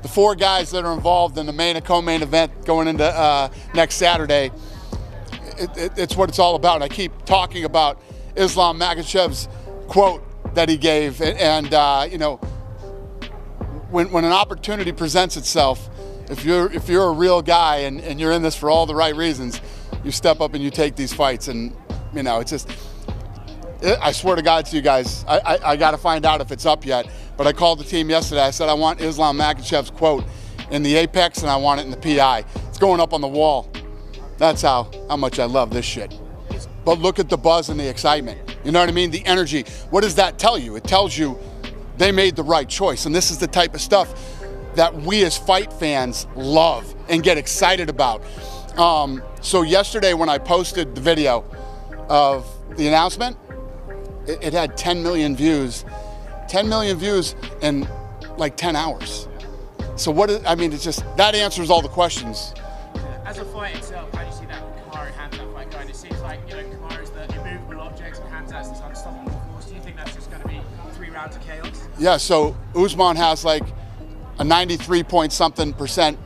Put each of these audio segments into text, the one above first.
The 4 guys that are involved in the main and co-main event going into next Saturday, it's what it's all about. I keep talking about Islam Makhachev's quote that he gave, and you know, when an opportunity presents itself, if you're a real guy and you're in this for all the right reasons, you step up and you take these fights. And you know, it's just, I swear to God to you guys, I got to find out if it's up yet. But I called the team yesterday. I said I want Islam Makhachev's quote in the Apex, and I want it in the PI. It's going up on the wall. That's how much I love this shit. But look at the buzz and the excitement. You know what I mean? The energy. What does that tell you? It tells you they made the right choice. And this is the type of stuff that we as fight fans love and get excited about. So yesterday when I posted the video of the announcement, it had 10 million views. 10 million views in like 10 hours. So I mean, it's just, that answers all the questions. As a fight itself, how do you see that Kamaru Hamzat fight going? It seems like, you know, Kamaru's the immovable object and Hamzat's this unstoppable force. Do you think that's just going to be 3 rounds of chaos? Yeah, so Usman has like a 93-point-something%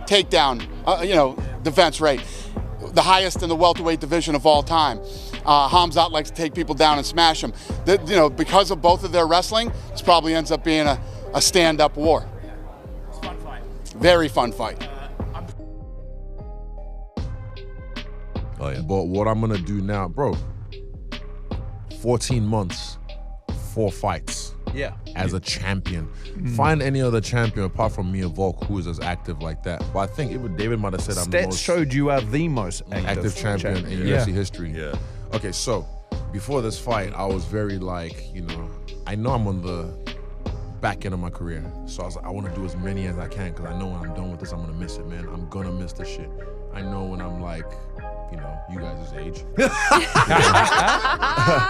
takedown, you know, defense rate. The highest in the welterweight division of all time. Hamzat likes to take people down and smash them. You know, because of both of their wrestling, this probably ends up being a stand-up war. It's a fun fight. Very fun fight. Oh, yeah. But what I'm gonna do now, bro, 14 months, 4 fights. Yeah. As a champion. Find any other champion apart from me and Volk who is as active like that. But I think even David might have said I'm the Stats most showed you are the most active champion in UFC history. Yeah. Okay, so before this fight, I was very like, you know, I know I'm on the back end of my career. So I was like, I want to do as many as I can because I know when I'm done with this, I'm gonna miss it, man. I'm gonna miss this shit. I know when I'm like, you know, you guys' age.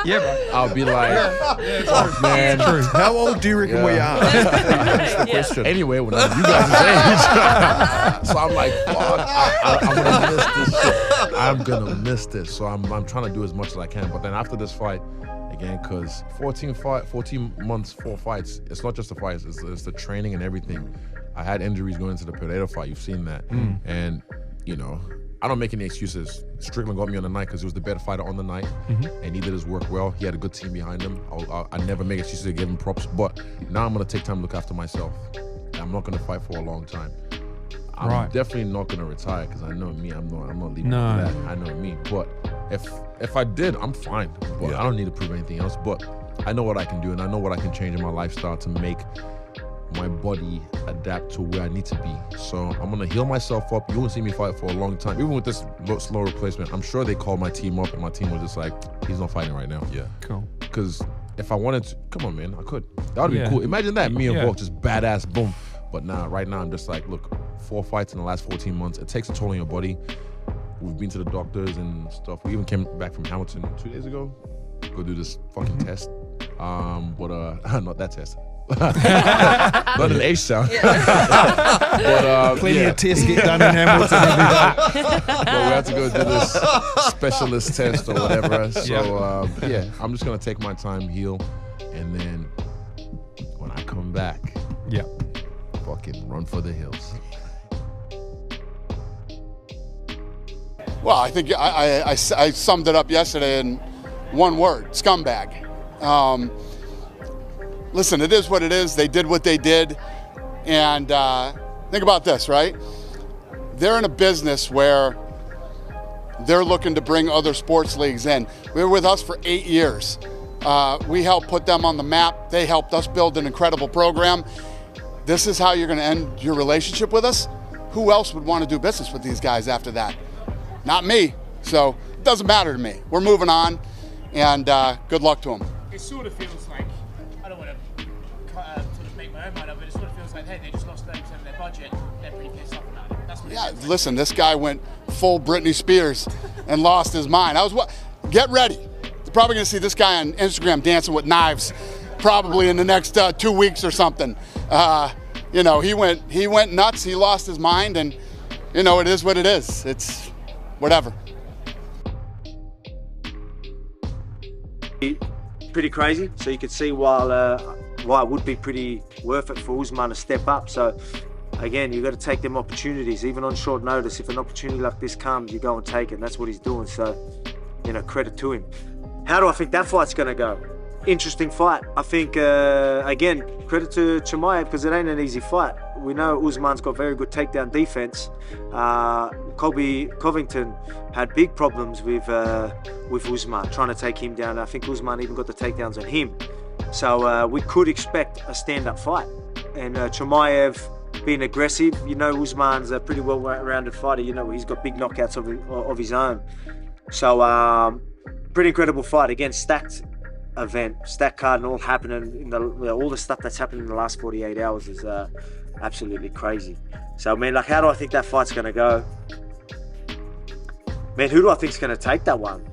Yeah, bro. I'll be like, oh, man. True. How old do you reckon we are? That's the question. Anyway, when I'm you guys' age. So I'm like, fuck, I'm gonna miss this shit. I'm gonna miss this. So I'm trying to do as much as I can. But then after this fight, again, because 14 months, 4 fights, it's not just the fights, it's the training and everything. I had injuries going into the Predator fight, you've seen that. And, you know, I don't make any excuses. Strickland got me on the night because he was the better fighter on the night, and he did his work well. He had a good team behind him. I never make excuses to give him props, but now I'm gonna take time to look after myself. I'm not gonna fight for a long time. I'm definitely not gonna retire because I know me. I'm not leaving that. I know me. But if I did, I'm fine. But I don't need to prove anything else. But I know what I can do, and I know what I can change in my lifestyle to make my body adapt to where I need to be. So I'm gonna heal myself up. You won't see me fight for a long time. Even with this slow replacement, I'm sure they called my team up and my team was just like, he's not fighting right now. Yeah. Cool. Because if I wanted to, come on, man, I could. That would be cool. Imagine that, me and Volk, just badass, boom. But nah, right now I'm just like, look, 4 fights in the last 14 months. It takes a toll on your body. We've been to the doctors and stuff. We even came back from Hamilton 2 days ago. Go do this fucking test. But not that test. Not an H sound. But plenty of tests get done in Hamilton every day. But we have to go do this specialist test or whatever. So I'm just gonna take my time, heal, and then when I come back, fucking run for the hills. Well, I think I summed it up yesterday in one word: scumbag. Listen, it is what it is. They did what they did. And think about this, right? They're in a business where they're looking to bring other sports leagues in. They were with us for 8 years. We helped put them on the map. They helped us build an incredible program. This is how you're going to end your relationship with us? Who else would want to do business with these guys after that? Not me. So it doesn't matter to me. We're moving on, and good luck to them. It sort of feels like, I don't want to sort of make my own mind up, but it sort of feels like, hey, they just lost 30% of their budget. They're pretty pissed off about it. That's what it feels like. Listen, this guy went full Britney Spears and lost his mind. Get ready. You're probably going to see this guy on Instagram dancing with knives, probably in the next 2 weeks or something. You know, he went nuts. He lost his mind, and you know, it is what it is. It's whatever. Pretty crazy. So you could see while White would be pretty worth it for Usman to step up. So again, you got to take them opportunities, even on short notice. If an opportunity like this comes, you go and take it. And that's what he's doing. So, you know, credit to him. How do I think that fight's going to go? Interesting fight. I think, again, credit to Chimaev because it ain't an easy fight. We know Usman's got very good takedown defense. Covington had big problems with Usman, trying to take him down. I think Usman even got the takedowns on him. So we could expect a stand-up fight. And Chimaev being aggressive, you know, Usman's a pretty well-rounded fighter. You know, he's got big knockouts of his own. So pretty incredible fight. Again, stacked event, stacked card, and all happening all the stuff that's happened in the last 48 hours is absolutely crazy. So, man, like, how do I think that fight's going to go? Man, who do I think's going to take that one?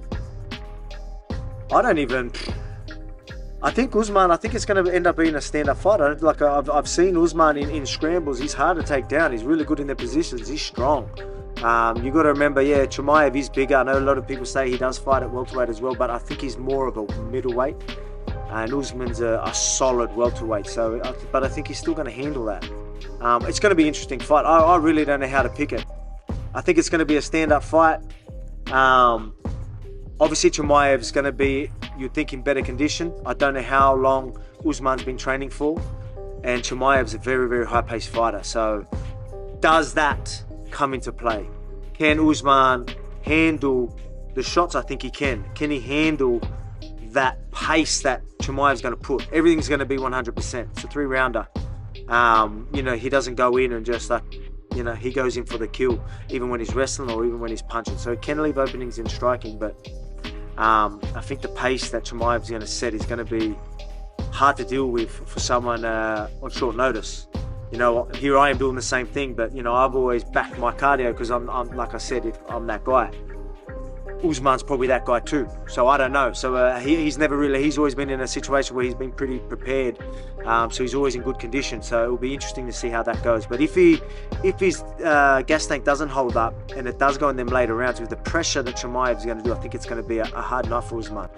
I think Usman, I think it's going to end up being a stand-up fight. I've seen Usman in scrambles. He's hard to take down. He's really good in their positions. He's strong. You got to remember, yeah, Chimaev is bigger. I know a lot of people say he does fight at welterweight as well, but I think he's more of a middleweight. And Usman's a solid welterweight. So, but I think he's still going to handle that. It's going to be an interesting fight. I really don't know how to pick it. I think it's going to be a stand-up fight. Obviously, Chimaev's going to be, you'd think, in better condition. I don't know how long Usman's been training for. And Chimaev's a very, very high-paced fighter. So does that come into play? Can Usman handle the shots? I think he can. Can he handle that pace that Chimaev's going to put? Everything's going to be 100%. It's a 3-rounder. You know, he doesn't go in and just you know, he goes in for the kill, even when he's wrestling or even when he's punching. So he can leave openings in striking, but I think the pace that Chimaev's going to set is going to be hard to deal with for someone on short notice. You know, here I am doing the same thing, but, you know, I've always backed my cardio because I'm like I said, if I'm that guy. Usman's probably that guy too, so I don't know. So he's always been in a situation where he's been pretty prepared, so he's always in good condition. So it will be interesting to see how that goes. But if his gas tank doesn't hold up and it does go in them later rounds with the pressure that Chimaev's going to do, I think it's going to be a hard night for Usman.